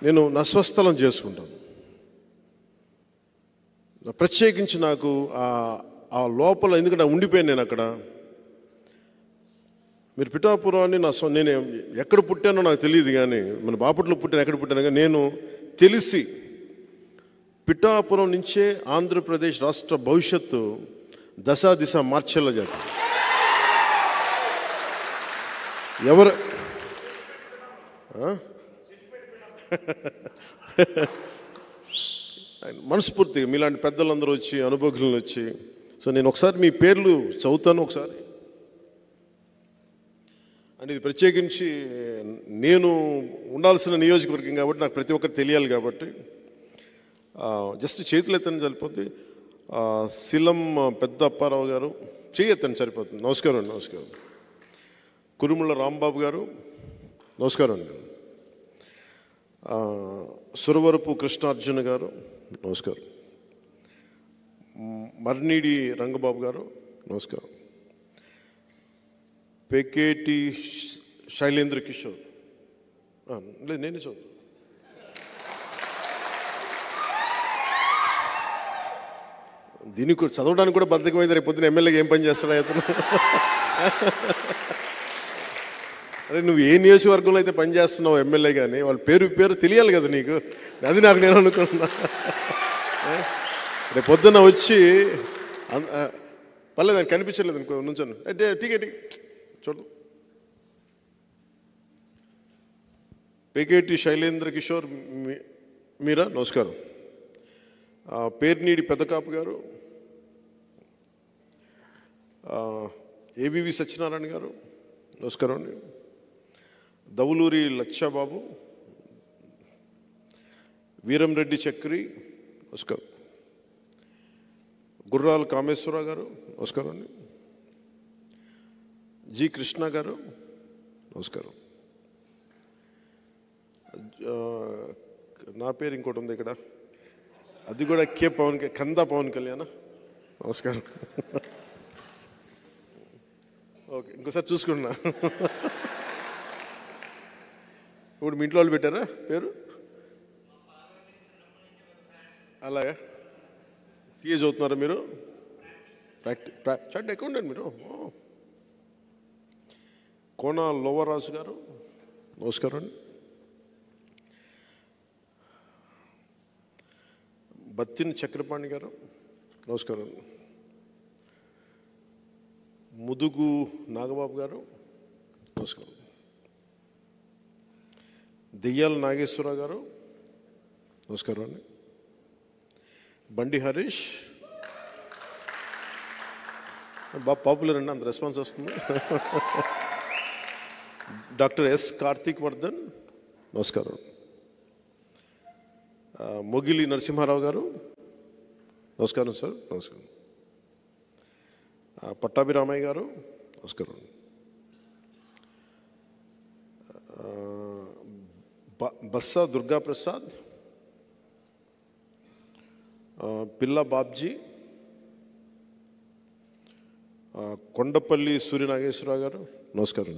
నేను నా స్వస్థలం చేసుకుంటాను. ప్రత్యేకించి నాకు ఆ లోపల, ఎందుకంటే ఉండిపోయాను నేను అక్కడ. మీరు పిఠాపురాన్ని నేను ఎక్కడ పుట్టానో నాకు తెలియదు, కానీ మన బాపట్లో పుట్టాను, ఎక్కడ పుట్టాను కానీ నేను తెలిసి పిఠాపురం నుంచే ఆంధ్రప్రదేశ్ రాష్ట్ర భవిష్యత్తు దశా దిశ మార్చేలా చేస్తాను. ఎవరు మనస్ఫూర్తిగా మీలాంటి పెద్దలందరూ వచ్చి, అనుభవజ్ఞులు వచ్చి, సో నేను ఒకసారి మీ పేర్లు చదువుతాను ఒకసారి. అండ్ ఇది ప్రత్యేకించి నేను ఉండాల్సిన నియోజకవర్గం కాబట్టి నాకు ప్రతి ఒక్కరు తెలియాలి కాబట్టి జస్ట్ చేతులు ఎత్తని సరిపోద్ది. శిలం పెద్ద అప్పారావు గారు చేయి ఎత్తని సరిపోతుంది. నమస్కారం అండి. నమస్కారం. కురుముల రాంబాబు గారు నమస్కారం అండి. సురవరపు కృష్ణార్జున గారు నమస్కారం. మర్నీడి రంగబాబు గారు నమస్కారం. పెకేటి శైలేంద్ర కిషోర్, లేదు నేనే చదువు. దీనికి చదవడానికి కూడా బద్ధకమైంది. రేపు పొద్దున ఎమ్మెల్యేగా ఏం పని చేస్తాడా అతను? అరే నువ్వు ఏ నియోజకవర్గంలో అయితే పనిచేస్తున్నావు ఎమ్మెల్యే, కానీ వాళ్ళ పేరు తెలియాలి కదా నీకు. అది నేను అనుకున్నా. రేపు పొద్దున్న వచ్చి పర్లేదు ఆయన కనిపించలేదు అనుకో, నుంచాను టికెట్ చూడదు. పెకేటి శైలేంద్ర కిషోర్ మీరా నమస్కారం. పేర్నీడి పెద్దకాపు గారు, ఏబివి సత్యనారాయణ గారు నమస్కారం అండి. దవులూరి లచ్చాబాబు, వీరంరెడ్డి చక్రి నమస్కారం. గుర్రాల కామేశ్వరరావు గారు నమస్కారం అండి. జి కృష్ణ గారు నమస్కారం. నా పేరు ఇంకోటి ఉంది ఇక్కడ, అది కూడా కందా పవన్ కళ్యాణ్ నమస్కారం. ఓకే, ఇంకోసారి చూసుకున్నా. ఇప్పుడు మీ ఇంట్లో వాళ్ళు పెట్టారా పేరు? అలాగా సిఏ చదువుతున్నారా మీరు? చార్ట్ అకౌంటెంట్ మీరు? కోన లోవరాజు గారు నమస్కారం అండి. బత్తిన చక్రపాణి గారు నమస్కారం. ముదుగు నాగబాబు గారు నమస్కారం. దెయ్యాల నాగేశ్వరరావు గారు నమస్కారం అండి. బండి హరీష్ బాగా పాపులర్ అండి, అంత రెస్పాన్స్ వస్తుంది. డాక్టర్ ఎస్ కార్తీక్ వర్ధన్ నమస్కారం. మొగిలి నరసింహారావు గారు నమస్కారం సార్. నమస్కారం. పట్టాభి రామయ్య గారు నమస్కారం. బస్సా దుర్గాప్రసాద్, పిల్ల బాబ్జీ, కొండపల్లి సూర్యనాగేశ్వరరావు గారు నమస్కారం.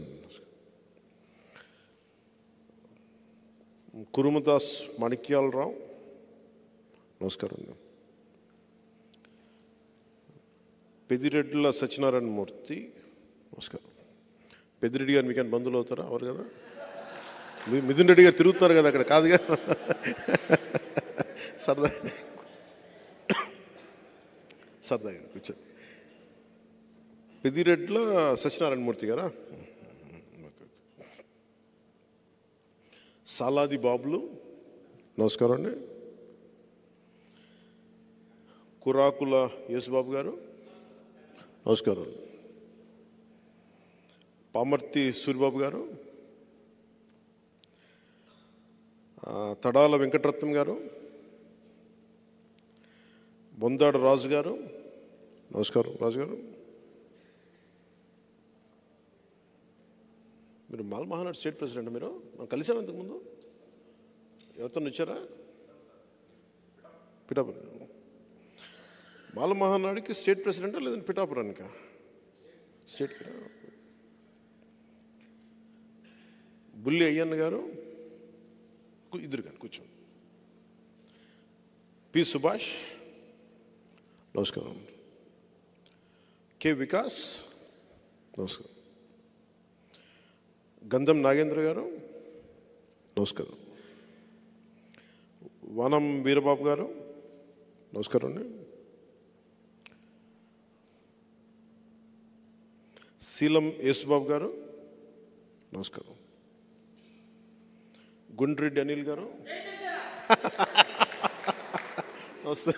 కురుమదాస్ మాణిక్యాలరావు నమస్కారం. పెద్దిరెడ్డిల సత్యనారాయణ మూర్తి నమస్కారం. పెద్దిరెడ్డి గారు మీకు బంధువులు అవుతారా? అవరు కదా. మిథున్ రెడ్డి గారు తిరుగుతున్నారు కదా అక్కడ, కాదుగా. సరదాగా కూర్చో. పెద్దిరెడ్ల సత్యనారాయణ మూర్తి గారా? సాలాది బాబులు నమస్కారం అండి. కురాకుల యేసుబాబు గారు నమస్కారం. పామర్తి సూరిబాబు గారు, తడాల వెంకటరత్నం గారు, బొందాడు రాజు గారు నమస్కారం. రాజు గారు మీరు మాల్ మహానాడు స్టేట్ ప్రెసిడెంట్, మీరు మనం కలిసాం ఇంతకుముందు, ఎవరితో వచ్చారా? పిఠాపురం మాల మహానాడుకి స్టేట్ ప్రెసిడెంటా లేదంటే పిఠాపురానికా? స్టేట్. బుల్లి అయ్యన్న గారు ఇద్దరు కానీ కూర్చోండి. పి సుభాష్, నమస్కారం. కె వికాస్, నమస్కారం. గంధం నాగేంద్ర గారు, నమస్కారం. వనం వీరబాబు గారు, నమస్కారం అండి. శీలం యేసుబాబు గారు, నమస్కారం. గుండ్రెడ్డి అనిల్ గారు, నమస్తే.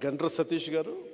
గండ్ర సతీష్ గారు,